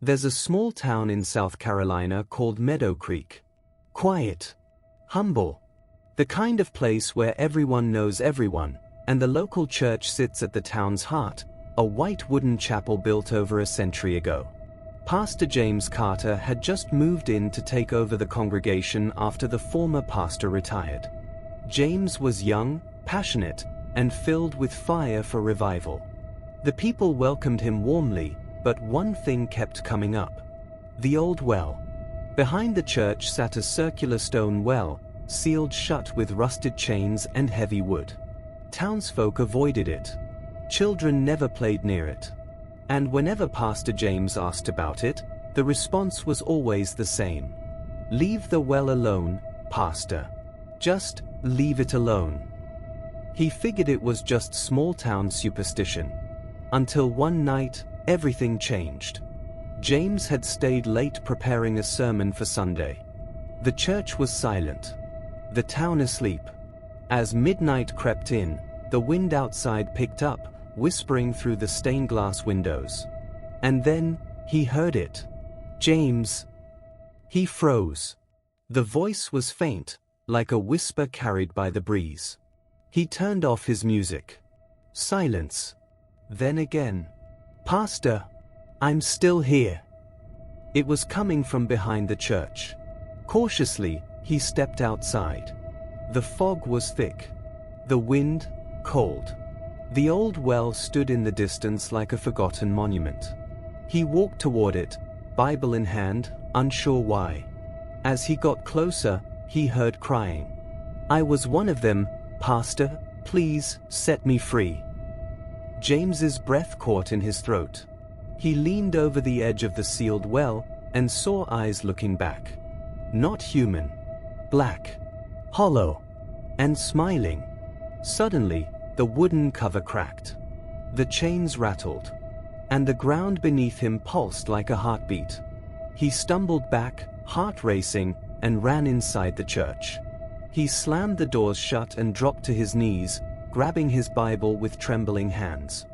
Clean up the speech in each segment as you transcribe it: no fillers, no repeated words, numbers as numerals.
There's a small town in South Carolina called Meadow Creek. Quiet. Humble. The kind of place where everyone knows everyone, and the local church sits at the town's heart, a white wooden chapel built over a century ago. Pastor James Carter had just moved in to take over the congregation after the former pastor retired. James was young, passionate, and filled with fire for revival. The people welcomed him warmly, but one thing kept coming up. The old well. Behind the church sat a circular stone well, sealed shut with rusted chains and heavy wood. Townsfolk avoided it. Children never played near it. And whenever Pastor James asked about it, the response was always the same. "Leave the well alone, Pastor. Just leave it alone." He figured it was just small-town superstition. Until one night, everything changed. James had stayed late preparing a sermon for Sunday. The church was silent. The town asleep. As midnight crept in, the wind outside picked up, whispering through the stained glass windows. And then, he heard it. "James." He froze. The voice was faint, like a whisper carried by the breeze. He turned off his music. Silence. Then again. "Pastor, I'm still here." It was coming from behind the church. Cautiously, he stepped outside. The fog was thick. The wind, cold. The old well stood in the distance like a forgotten monument. He walked toward it, Bible in hand, unsure why. As he got closer, he heard crying. "I was one of them, Pastor, please set me free." James's breath caught in his throat. He leaned over the edge of the sealed well and saw eyes looking back. Not human. Black. Hollow. And smiling. Suddenly, the wooden cover cracked. The chains rattled. And the ground beneath him pulsed like a heartbeat. He stumbled back, heart racing, and ran inside the church. He slammed the doors shut and dropped to his knees, grabbing his Bible with trembling hands.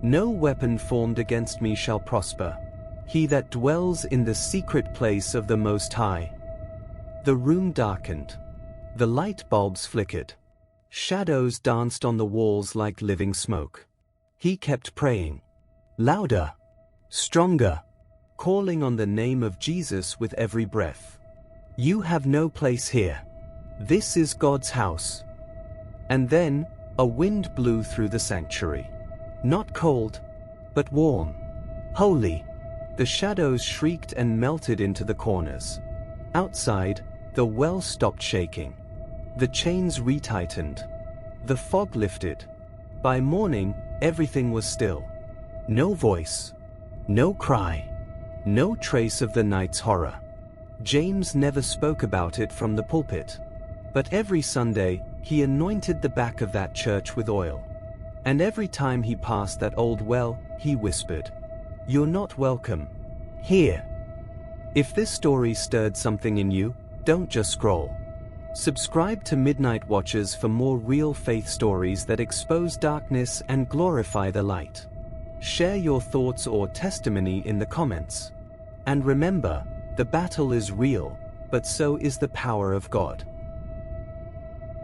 "No weapon formed against me shall prosper. He that dwells in the secret place of the Most High." The room darkened. The light bulbs flickered. Shadows danced on the walls like living smoke. He kept praying. Louder. Stronger. Calling on the name of Jesus with every breath. "You have no place here. This is God's house." And then, a wind blew through the sanctuary. Not cold, but warm. Holy. The shadows shrieked and melted into the corners. Outside, the well stopped shaking. The chains retightened. The fog lifted. By morning, everything was still. No voice. No cry. No trace of the night's horror. James never spoke about it from the pulpit. But every Sunday, he anointed the back of that church with oil. And every time he passed that old well, he whispered, "You're not welcome here." If this story stirred something in you, don't just scroll. Subscribe to Midnight Watchers for more real faith stories that expose darkness and glorify the light. Share your thoughts or testimony in the comments. And remember, the battle is real, but so is the power of God.